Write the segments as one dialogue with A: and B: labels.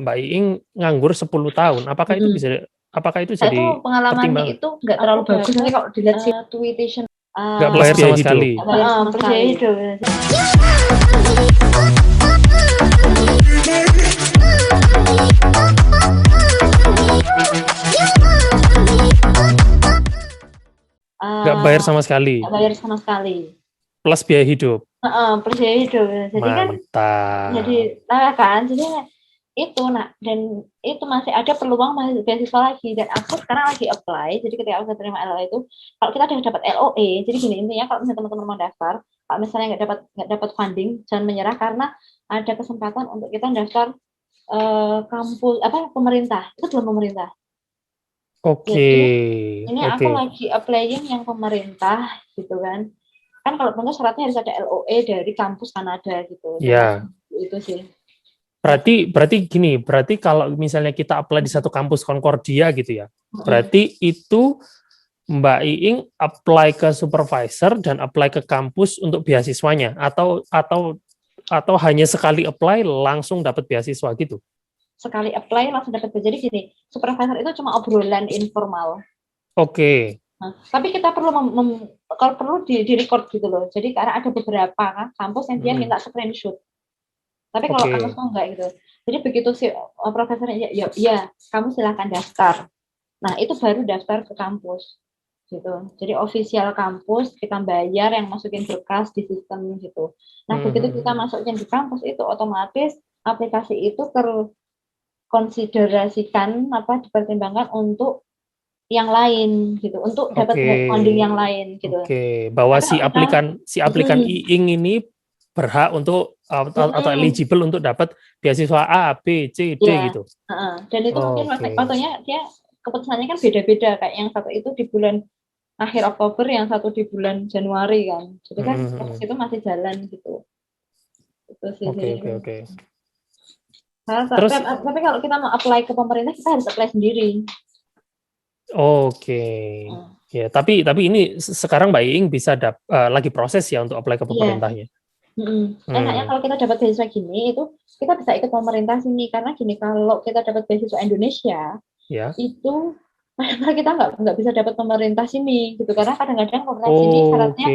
A: Mbak Iing nganggur 10 tahun, apakah itu
B: Itu
A: jadi
B: pengalamannya
A: pertimbangan?
B: itu nggak terlalu bagus nanti kalau dilihat tuition
A: Nggak bayar sama sekali.
B: percaya hidup.
A: Nggak bayar sama sekali.
B: Nggak bayar sama sekali.
A: Plus biaya hidup.
B: Plus biaya hidup. Jadi
A: mantap.
B: Jadi itu dan itu masih ada peluang masih beasiswa lagi, dan aku sekarang lagi apply. Jadi ketika aku terima LOE itu, kalau kita udah dapat LOE, jadi gini intinya, kalau misalnya teman-teman mau daftar, kalau misalnya nggak dapat funding, jangan menyerah, karena ada kesempatan untuk kita daftar kampus pemerintah. Itu belum pemerintah.
A: Oke.
B: Ini aku lagi applying yang pemerintah gitu kan kalau pemerintah syaratnya harus ada LOE dari kampus Kanada gitu.
A: Ya.
B: Itu sih.
A: Berarti gini, berarti kalau misalnya kita apply di satu kampus Concordia gitu ya, berarti itu Mbak Iing apply ke supervisor dan apply ke kampus untuk beasiswanya, atau hanya sekali apply langsung dapat beasiswa gitu?
B: Sekali apply langsung dapat. Jadi gini, supervisor itu cuma obrolan informal.
A: Oke.
B: Nah, tapi kita perlu kalau perlu di record gitu loh. Jadi karena ada beberapa kampus yang dia minta screenshot. Tapi kalau kampus tuh enggak gitu. Jadi begitu si profesornya ya kamu silakan daftar. Nah, itu baru daftar ke kampus. Gitu. Jadi official kampus, kita bayar yang masukin berkas di sistem gitu. Nah, begitu kita masukin di kampus itu otomatis aplikasi itu terkonsiderasikan dipertimbangkan untuk yang lain gitu, untuk dapat funding yang lain gitu.
A: Bahwa si aplikan Iing ini berhak untuk atau eligible untuk dapat beasiswa A, B, C, D gitu.
B: Dan itu mungkin waktunya dia keputusannya kan beda-beda, kayak yang satu itu di bulan akhir Oktober, yang satu di bulan Januari kan. Jadi kan itu masih jalan gitu. Itu sih.
A: Oke.
B: Terus, tapi kalau kita mau apply ke pemerintah, kita harus apply sendiri.
A: Oke. Ya, tapi ini sekarang Mbak Iing bisa lagi proses ya untuk apply ke pemerintahnya.
B: Enaknya kalau kita dapat beasiswa gini, itu kita bisa ikut pemerintah sini, karena gini, kalau kita dapat beasiswa Indonesia, itu kita nggak bisa dapat pemerintah sini gitu, karena kadang-kadang pemerintah sini syaratnya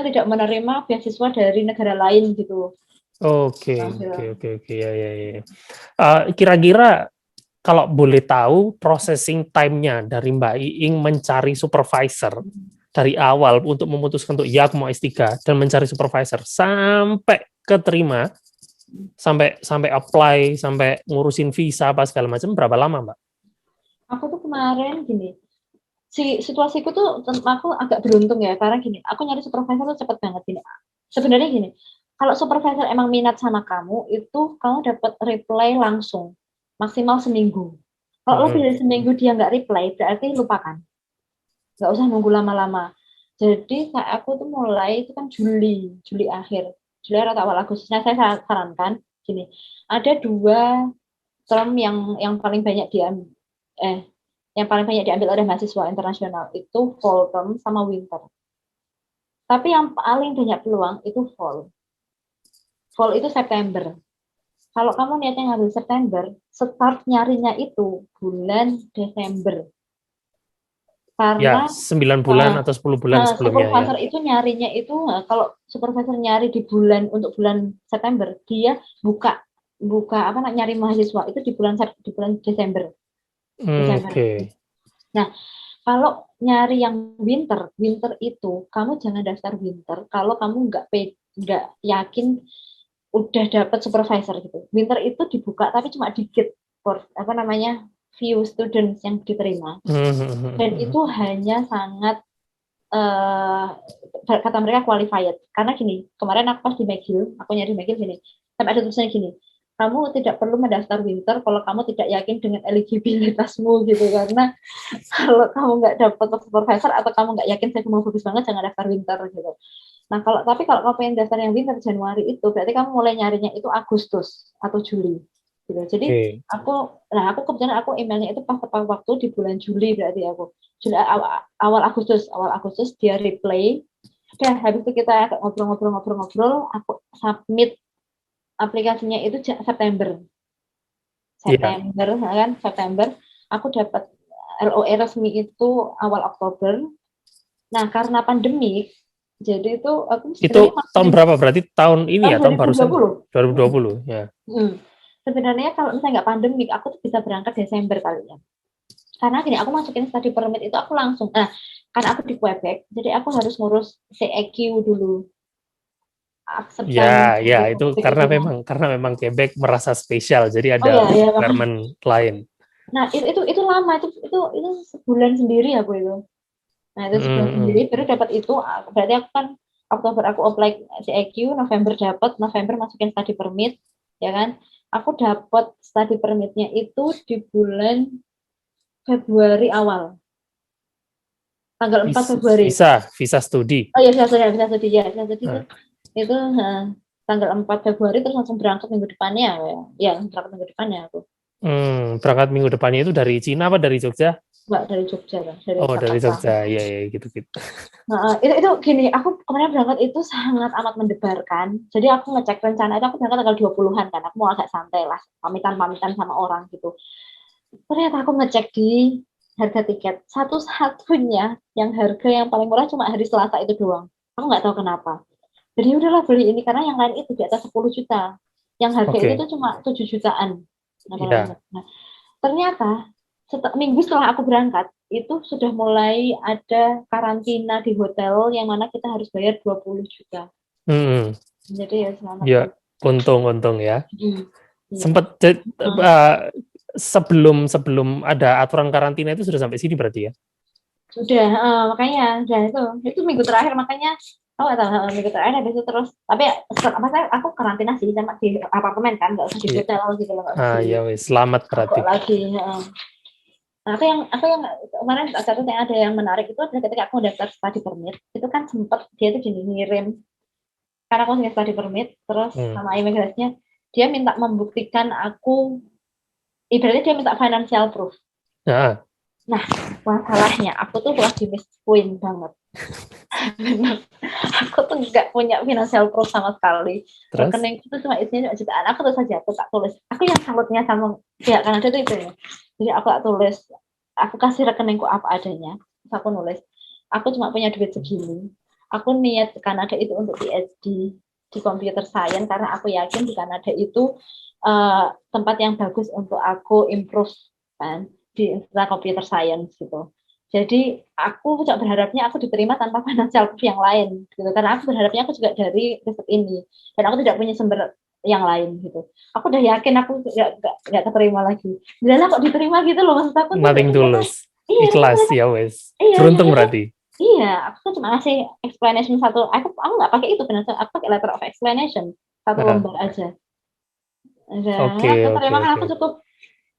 B: tidak menerima beasiswa dari negara lain gitu.
A: Oke. Ya. Kira-kira kalau boleh tahu processing time-nya dari Mbak Iing mencari supervisor dari awal untuk memutuskan untuk ya aku mau S3 dan mencari supervisor sampai keterima, sampai apply, sampai ngurusin visa apa segala macam, berapa lama, Mbak?
B: Aku tuh kemarin gini, situasiku tuh aku agak beruntung ya, karena gini, aku nyari supervisor tuh cepet banget gini. Sebenarnya gini, kalau supervisor emang minat sama kamu, itu kamu dapat reply langsung, maksimal seminggu. Kalau lebih dari seminggu dia nggak reply, berarti lupakan. Nggak usah nunggu lama-lama. Jadi saat aku tuh mulai itu kan Juli akhir atau awal Agustus. Nah, saya sarankan gini, ada 2 term yang paling banyak diambil oleh mahasiswa internasional, itu fall term sama winter. Tapi yang paling banyak peluang itu fall. Fall itu September. Kalau kamu niatnya ngambil September, start nyarinya itu bulan Desember. Karena
A: 9 bulan atau 10 bulan sebelumnya.
B: Supervisor itu nyarinya itu, kalau supervisor nyari untuk bulan September, dia buka nyari mahasiswa itu di bulan Desember.
A: Oke.
B: Nah, kalau nyari yang winter itu kamu jangan daftar winter kalau kamu nggak yakin udah dapat supervisor gitu. Winter itu dibuka tapi cuma dikit few students yang diterima, dan itu hanya sangat kata mereka qualified. Karena gini, kemarin aku pas di McGill, aku nyari McGill gini, sampai ada tulisannya gini, kamu tidak perlu mendaftar winter kalau kamu tidak yakin dengan eligibilitasmu gitu, karena kalau kamu nggak dapat supervisor atau kamu nggak yakin saya mau bagus banget, jangan daftar winter gitu. Nah, kalau kamu pengen daftar yang winter Januari itu, berarti kamu mulai nyarinya itu Agustus atau Juli gitu. Jadi aku kebetulan aku emailnya itu pas tepat waktu di bulan Juli, berarti aku awal Agustus dia reply. Udah, habis itu kita ngobrol, aku submit aplikasinya itu September.
A: Iya.
B: September aku dapat LOE resmi itu awal Oktober. Nah, karena pandemi, jadi itu aku sebenarnya
A: Itu tahun berapa? Berarti tahun ini
B: tahun
A: ya, tahun barusan
B: 2020.
A: 2020 ya.
B: Sebenarnya kalau misalnya nggak pandemi, aku tuh bisa berangkat Desember kali ya. Karena gini, aku masukin study permit itu aku langsung. Nah, karena aku di Quebec, jadi aku harus ngurus CEQ dulu.
A: Ya,
B: Acceptance
A: ya
B: di
A: itu
B: Quebec itu kan.
A: karena memang Quebec merasa spesial, jadi
B: Oh
A: ada
B: ya, ya makanya.
A: requirement lain.
B: Nah, itu lama itu sebulan sendiri aku itu. Nah, itu sebulan sendiri baru dapat itu. Berarti aku kan Oktober aku apply CEQ, November dapat, November masukin study permit, ya kan? Aku dapat study permitnya itu di bulan Februari awal. Tanggal 4 Februari.
A: Visa studi.
B: Oh iya, bisa studi ya. Bisa studi
A: Nah,
B: itu tanggal 4 Februari terus langsung berangkat minggu depannya ya. Berangkat minggu depannya aku.
A: Berangkat minggu depannya itu dari Cina apa dari Jogja?
B: Mbak dari Jogja kan, dari
A: Oh, dari
B: Jakarta.
A: Jogja, ya, ya, gitu-gitu.
B: Nah, itu gini, aku kemarin berangkat itu sangat amat mendebarkan. Jadi aku ngecek rencana itu aku berangkat tanggal 20-an kan. Aku mau agak santai lah, pamitan-pamitan sama orang gitu. Ternyata aku ngecek di harga tiket. Satu-satunya yang harga yang paling murah cuma hari Selasa itu doang. Aku nggak tahu kenapa. Jadi udahlah beli ini karena yang lain itu di atas 10 juta. Yang harga itu
A: Oke,
B: tuh cuma 7 jutaan.
A: ya.
B: Nah, ternyata minggu setelah aku berangkat itu sudah mulai ada karantina di hotel yang mana kita harus bayar 20 juta.
A: Hmm,
B: Jadi ya selamat
A: ya,
B: dulu.
A: untung ya.
B: Iya.
A: Sempat sebelum ada aturan karantina itu sudah sampai sini berarti ya?
B: Sudah, makanya itu minggu terakhir makanya minggu terakhir habis itu terus tapi aku karantina sih sama di apartemen kan nggak usah di
A: Iya.
B: hotel gitu loh, nggak usah di
A: Ya wes, selamat berarti.
B: kagok lagi. Nah, aku yang kemarin catat yang ada yang menarik itu adalah ketika aku daftar study permit itu kan sempat dia tuh jadi ngirim karena aku punya study permit terus
A: Hmm.
B: sama imigrasinya dia minta membuktikan aku ibaratnya dia minta financial proof.
A: Nah,
B: Nah, masalahnya aku tuh lagi miss point banget. Aku tuh nggak punya financial proof sama sekali.
A: terus?
B: Rekening itu cuma isinya jutaan. Aku tuh saja aku tak tulis. Aku yang salutnya sama pihak Kanada itu ya. Jadi aku tak tulis. Aku kasih rekeningku apa adanya. Terus aku nulis. Aku cuma punya duit segini. Aku niat ke Kanada itu untuk PhD di computer science karena aku yakin di Kanada itu tempat yang bagus untuk aku improve kan di computer science gitu. Jadi aku juga berharapnya aku diterima tanpa financial proof yang lain gitu. Karena aku berharapnya aku juga dari riset ini dan aku tidak punya sumber yang lain gitu. Aku udah yakin aku nggak keterima lagi. Udah kok diterima gitu loh maksud aku tuh
A: Nothing
B: ternyata
A: tulus.
B: iya
A: Ikhlas
B: ternyata
A: ya wes.
B: iya
A: Beruntung
B: ternyata
A: berarti.
B: iya aku cuma ngasih explanation satu. Aku nggak pakai itu benar. Aku pakai letter of explanation satu
A: Nah,
B: lembar aja.
A: oke,
B: Nah,
A: oke,
B: keterima kan
A: oke.
B: aku cukup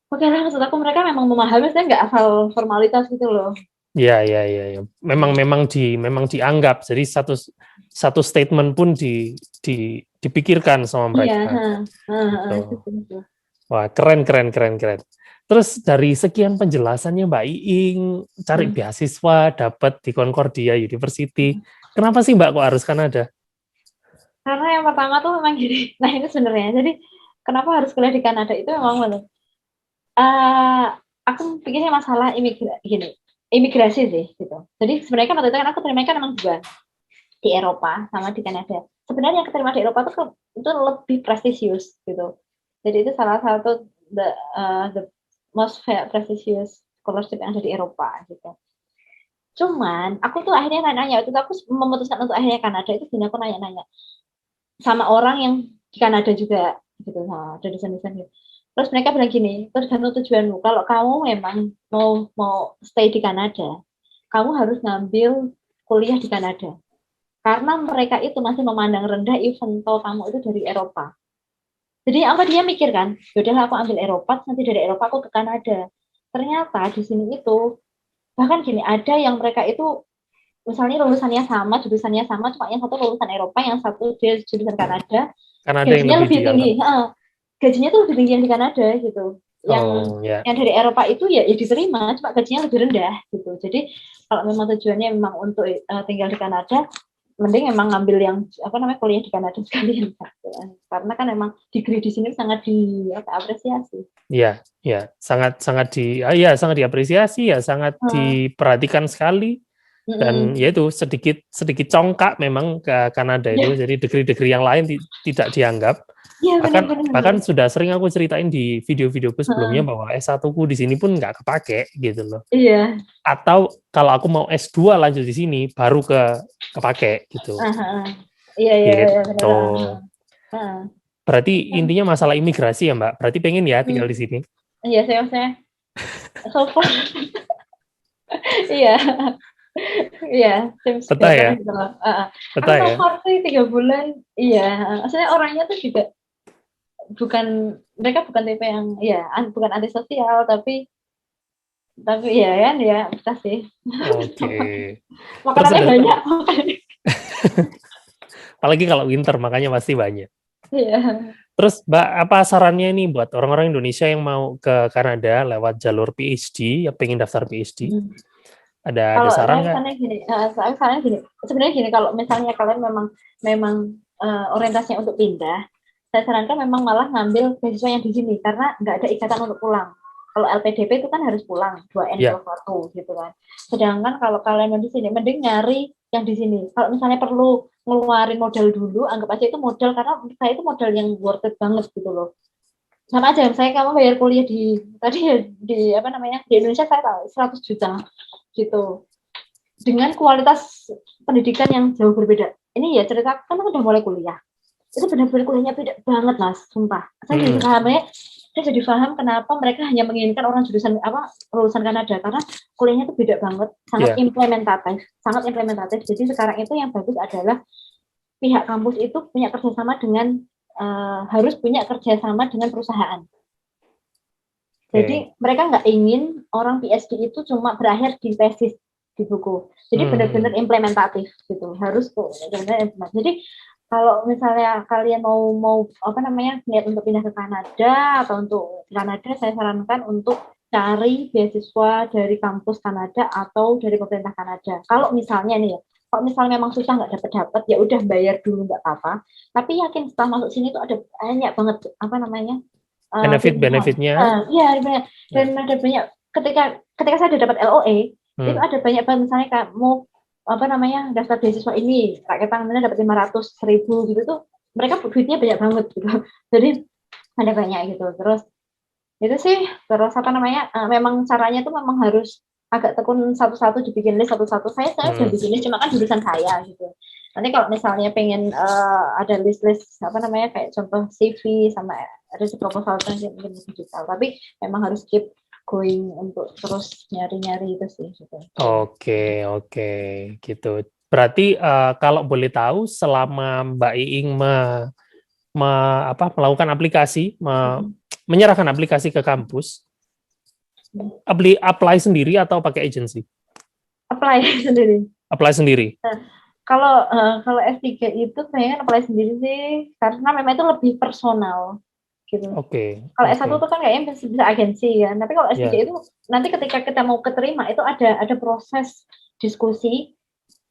B: oke lah maksud aku mereka memang memahami saya nggak asal formalitas gitu loh.
A: Ya, ya, ya, ya. Memang dianggap. Jadi satu statement pun dipikirkan sama
B: Iya,
A: mereka. Gitu.
B: itu.
A: Wah, keren, keren, keren, keren. Terus dari sekian penjelasannya Mbak Iing, cari
B: Hmm.
A: beasiswa, dapat di Concordia University. Kenapa sih Mbak kok harus Kanada?
B: Karena yang pertama tuh memang gini. Nah ini sebenarnya. Jadi kenapa harus kuliah di Kanada itu memang aku pikirnya masalah imigrasi sih gitu. Jadi sebenarnya kan waktu itu kan aku terima kan memang dua di Eropa sama di Kanada. Sebenarnya yang keterima di Eropa itu lebih prestisius gitu. Jadi itu salah satu the most prestigious scholarship yang ada di Eropa gitu. Cuman aku tuh akhirnya nanya itu aku memutuskan untuk akhirnya Kanada itu aku nanya-nanya sama orang yang di Kanada juga gitu sama ada desain-desain gitu. Terus mereka bilang gini, tergantung tujuanmu. Kalau kamu memang mau stay di Kanada, kamu harus ngambil kuliah di Kanada. Karena mereka itu masih memandang rendah even though kamu itu dari Eropa. Jadi apa dia mikir kan, yaudahlah aku ambil Eropa, nanti dari Eropa aku ke Kanada. Ternyata di sini itu bahkan gini ada yang mereka itu misalnya lulusannya sama, jurusannya sama, cuma yang satu lulusan Eropa, yang satu dia jurusan Kanada,
A: Karena ada yang
B: gajinya
A: lebih
B: lebih tinggi.
A: dianggap.
B: Gajinya tuh lebih tinggi yang di Kanada gitu. Yang
A: Oh, ya.
B: yang dari Eropa itu ya diterima, cuma gajinya lebih rendah gitu. Jadi kalau memang tujuannya memang untuk tinggal di Kanada, mending emang ngambil yang kuliah di Kanada sekalian, karena kan emang degree di sini sangat diapresiasi.
A: Iya, sangat diapresiasi ya, sangat diperhatikan sekali. Dan yaitu sedikit congkak memang ke Kanada itu, jadi degree-degree yang lain tidak dianggap.
B: Ya,
A: bahkan sudah sering aku ceritain di video-videoku sebelumnya bahwa S1ku di sini pun nggak kepake gitu loh.
B: Iya.
A: Atau kalau aku mau S2 lanjut di sini baru kepake gitu.
B: Iya.
A: Gitu. Berarti intinya masalah imigrasi ya Mbak. Berarti pengen ya tinggal di sini.
B: Iya, saya so far. Iya. Iya,
A: betah ya.
B: Betah ya. Sih 3 bulan. Iya, maksudnya orangnya tuh juga mereka bukan tipe yang bukan antisosial, tapi ya kan ya betah sih.
A: Oke.
B: Makanannya banyak.
A: Apalagi kalau winter makanya pasti banyak.
B: Iya.
A: Terus Mbak, apa sarannya nih buat orang-orang Indonesia yang mau ke Kanada lewat jalur PhD, yang pengen daftar PhD? Ada saran nggak?
B: Sebenarnya gini, kalau misalnya kalian memang orientasinya untuk pindah, saya sarankan memang malah ngambil beasiswa yang di sini, karena nggak ada ikatan untuk pulang. Kalau LPDP itu kan harus pulang 2N21 gitu kan. Sedangkan kalau kalian mau di sini, mending nyari yang di sini. Kalau misalnya perlu ngeluarin modal dulu, anggap aja itu modal, karena saya itu modal yang worth it banget gitu loh. Sama aja, saya kamu bayar kuliah di Indonesia saya tahu 100 juta gitu, dengan kualitas pendidikan yang jauh berbeda. Ini ya cerita kan udah mulai kuliah, itu benar-benar kuliahnya beda banget mas, sumpah. Saya jadi paham kenapa mereka hanya menginginkan orang lulusan Kanada, karena kuliahnya itu beda banget, sangat implementatif. Jadi sekarang itu yang bagus adalah pihak kampus itu punya kerjasama dengan harus punya kerjasama dengan perusahaan. Jadi mereka nggak ingin orang PhD itu cuma berakhir di tesis di buku. Jadi benar-benar implementatif gitu. Harus benar-benar implementatif. Jadi kalau misalnya kalian mau niat untuk pindah ke Kanada atau untuk Kanada, saya sarankan untuk cari beasiswa dari kampus Kanada atau dari pemerintah Kanada. Kalau misalnya memang susah nggak dapat ya udah bayar dulu nggak apa-apa. Tapi yakin setelah masuk sini tuh ada banyak banget
A: benefitnya.
B: Iya, dan ada banyak. Ketika saya dapat LOE, itu ada banyak banget, misalnya kamu daftar beasiswa ini, rakyat tangannya dapat 500.000 gitu tuh, mereka duitnya banyak banget gitu. Jadi ada banyak gitu. Terus itu sih, memang caranya tuh memang harus agak tekun satu-satu, dibikin list satu-satu. Saya sudah bikin list, cuma kan jurusan saya gitu. Nanti kalau misalnya pengen ada list-list kayak contoh CV sama ada proposal yang mungkin digital, tapi memang harus keep going untuk terus nyari-nyari itu sih gitu.
A: Oke, gitu. Berarti kalau boleh tahu, selama Mbak Iing melakukan aplikasi, menyerahkan aplikasi ke kampus, apply sendiri atau pakai agensi? Apply sendiri.
B: Kalau S3 itu saya apply sendiri sih, karena memang itu lebih personal gitu. Kalau S1 itu kan kayaknya bisa agensi kan, tapi kalau S3 itu nanti ketika kita mau keterima itu ada proses diskusi,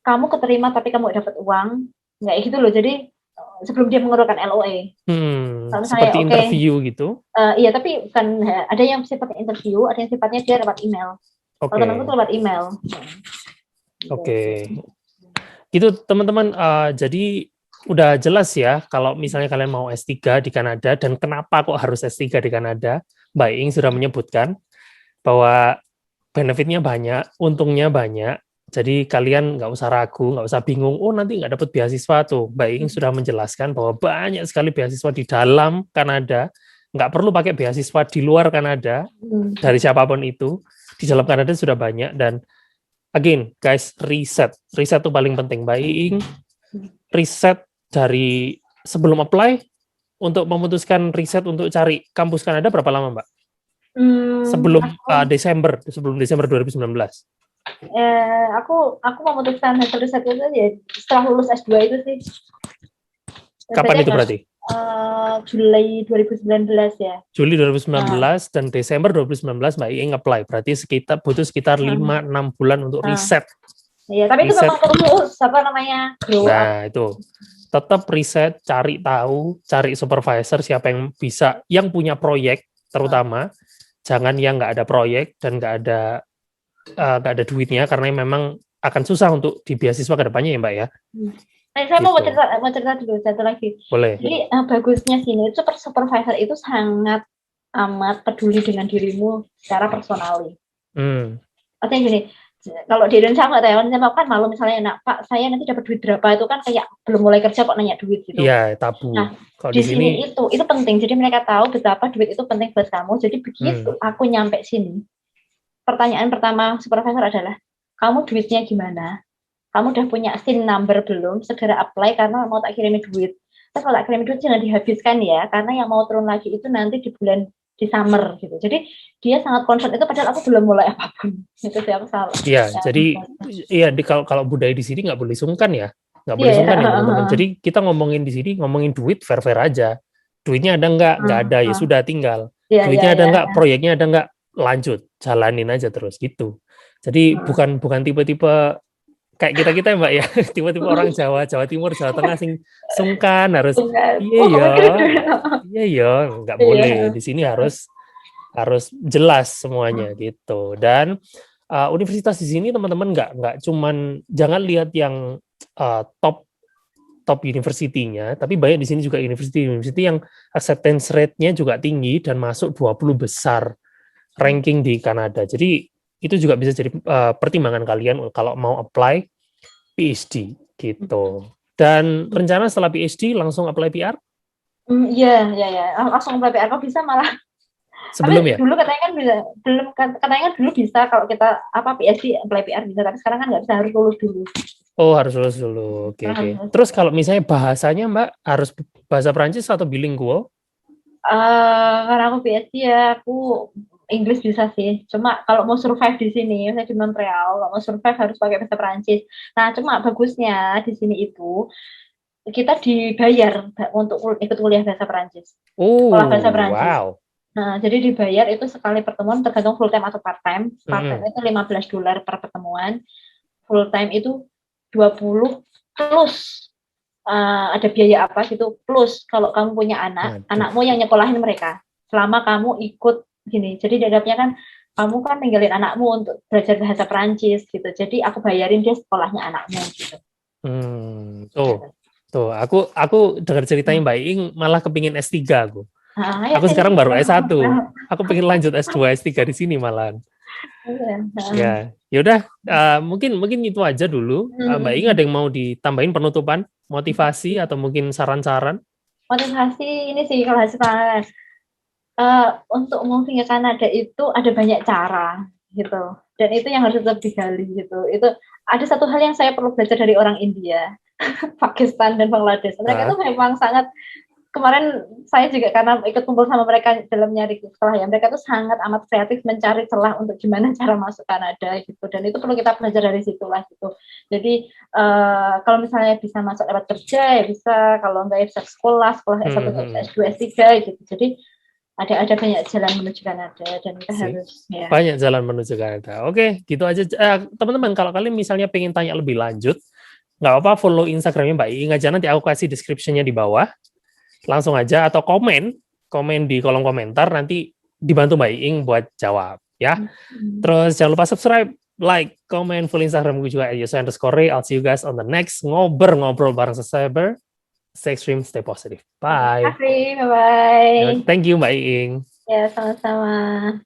B: kamu keterima tapi kamu dapat uang, nggak gitu loh. Jadi sebelum dia mengeluarkan LOE.
A: Seperti interview gitu?
B: Iya, tapi bukan, ada yang sifatnya interview, ada yang sifatnya dia dapat email. Kalau temanku tuh dapat email.
A: Gitu teman-teman, jadi udah jelas ya kalau misalnya kalian mau S3 di Kanada dan kenapa kok harus S3 di Kanada. Mbak Iing sudah menyebutkan bahwa benefitnya banyak, untungnya banyak. Jadi kalian nggak usah ragu, nggak usah bingung, nanti nggak dapat beasiswa tuh. Mbak Iing sudah menjelaskan bahwa banyak sekali beasiswa di dalam Kanada, nggak perlu pakai beasiswa di luar Kanada, dari siapapun itu, di dalam Kanada sudah banyak. Dan again, guys, riset itu paling penting. Mbak Iing, riset dari sebelum apply, untuk memutuskan riset untuk cari kampus Kanada berapa lama, Mbak? Sebelum Desember 2019.
B: Aku memutuskan hasil riset itu ya setelah lulus S2 itu sih.
A: Kapan itu berarti?
B: Juli 2019 ya.
A: Juli 2019 dan Desember 2019 Mbak Iing apply. Berarti butuh sekitar 5-6 bulan untuk riset.
B: Iya, tapi itu
A: Riset.
B: memang perlu apa namanya grow up.
A: Nah, itu tetap riset, cari tahu, cari supervisor siapa yang bisa, yang punya proyek terutama, jangan yang nggak ada proyek dan nggak ada duitnya, karena memang akan susah untuk di beasiswa ke depannya ya Mbak ya.
B: Nah, saya mau
A: Gitu.
B: cerita dulu satu lagi.
A: Boleh.
B: Jadi bagusnya sini supervisor itu sangat amat peduli dengan dirimu secara personali.
A: Hmm.
B: Artinya gini, kalau di Indonesia nggak tahu, saya kan malu misalnya, nak Pak saya nanti dapat duit berapa, itu kan kayak belum mulai kerja kok nanya duit gitu.
A: Iya, tabu.
B: Nah,
A: Kalau
B: di sini itu penting. Jadi mereka tahu betapa duit itu penting buat kamu. Jadi begitu aku nyampe sini, pertanyaan pertama supervisor adalah, kamu duitnya gimana? Kamu udah punya SIN number belum? Segera apply karena mau tak kirimin duit. Terus kalau tak kirimin duit jangan dihabiskan ya, karena yang mau turun lagi itu nanti di summer gitu. Jadi dia sangat concern itu, padahal aku belum mulai apapun. Itu sih aku salah.
A: Iya, jadi iya kalau budaya di sini nggak boleh sungkan ya, nggak boleh sungkan ya teman-teman. Jadi kita ngomongin di sini ngomongin duit fair aja. Duitnya ada nggak ada ya sudah tinggal. Duitnya ada nggak, proyeknya ada nggak, lanjut jalanin aja terus gitu. Jadi bukan tipe-tipe kayak kita Mbak ya, tipe-tipe orang Jawa Timur, Jawa Tengah sungkan harus iya ya nggak boleh. Di sini harus jelas semuanya gitu. Dan universitas di sini teman-teman nggak cuman, jangan lihat yang top university-nya, tapi banyak di sini juga university yang acceptance rate-nya juga tinggi dan masuk 20 besar ranking di Kanada. Jadi itu juga bisa jadi pertimbangan kalian kalau mau apply PhD gitu. Dan rencana setelah PhD langsung apply PR?
B: Iya, langsung apply PR. Kok bisa malah
A: sebelum
B: tapi
A: ya?
B: Dulu katanya kan bisa, katanya kan dulu bisa kalau kita PhD apply PR bisa, tapi sekarang kan nggak bisa, harus lulus dulu.
A: Oh, harus lulus dulu. Oke. Terus kalau misalnya bahasanya Mbak harus bahasa Prancis atau bilingual?
B: Karena aku PhD ya, aku Inggris bisa sih. Cuma kalau mau survive di sini, saya di Montreal, kalau mau survive harus pakai bahasa Prancis. Nah, cuma bagusnya di sini itu kita dibayar untuk ikut kuliah bahasa Prancis. Sekolah bahasa Prancis.
A: Wow.
B: Nah, jadi dibayar itu sekali pertemuan, tergantung full time atau part time. Part time itu $15 per pertemuan. Full time itu 20 plus ada biaya apa gitu, plus kalau kamu punya anakmu yang nyekolahin mereka selama kamu ikut gini. Jadi dianggapnya kan kamu kan ninggalin anakmu untuk belajar bahasa Perancis gitu, jadi aku bayarin dia sekolahnya anakmu gitu.
A: Tuh aku dengar ceritanya Mbak Iing malah kepingin S3 aku.
B: Aku
A: sekarang baru S1. Aku pengen lanjut S2, S3 di sini malah. Ya, yaudah, mungkin itu aja dulu. Mbak Iing ada yang mau ditambahin penutupan, motivasi atau mungkin saran-saran?
B: Motivasi ini sih kalau hasil untuk moving ke Kanada itu ada banyak cara gitu, dan itu yang harus tetap digali gitu. Itu ada satu hal yang saya perlu belajar dari orang India, Pakistan dan Bangladesh. Mereka tuh memang sangat, kemarin saya juga karena ikut kumpul sama mereka dalam nyari sekolah ya, mereka tuh sangat amat kreatif mencari celah untuk gimana cara masuk Kanada gitu, dan itu perlu kita belajar dari situlah gitu. Jadi kalau misalnya bisa masuk lewat kerja ya bisa, kalau enggak ya bisa sekolah S1, S2, S3 gitu. Jadi ada banyak jalan menuju Kanada, dan kita harus ya.
A: Banyak jalan menuju Kanada. Oke, gitu aja teman-teman. Kalau kalian misalnya pengen tanya lebih lanjut, nggak apa-apa, follow Instagramnya Mbak Iing aja, nanti aku kasih description-nya di bawah. Langsung aja, atau komen di kolom komentar, nanti dibantu Mbak Iing buat jawab ya. Terus jangan lupa subscribe, like, comment, follow Instagram gue juga @yosa__ray. I'll see you guys on the next ngobrol bareng subscriber. Stay extreme, stay positive. Bye.
B: Bye.
A: Thank you Mbak Iing.
B: Ya, sama-sama.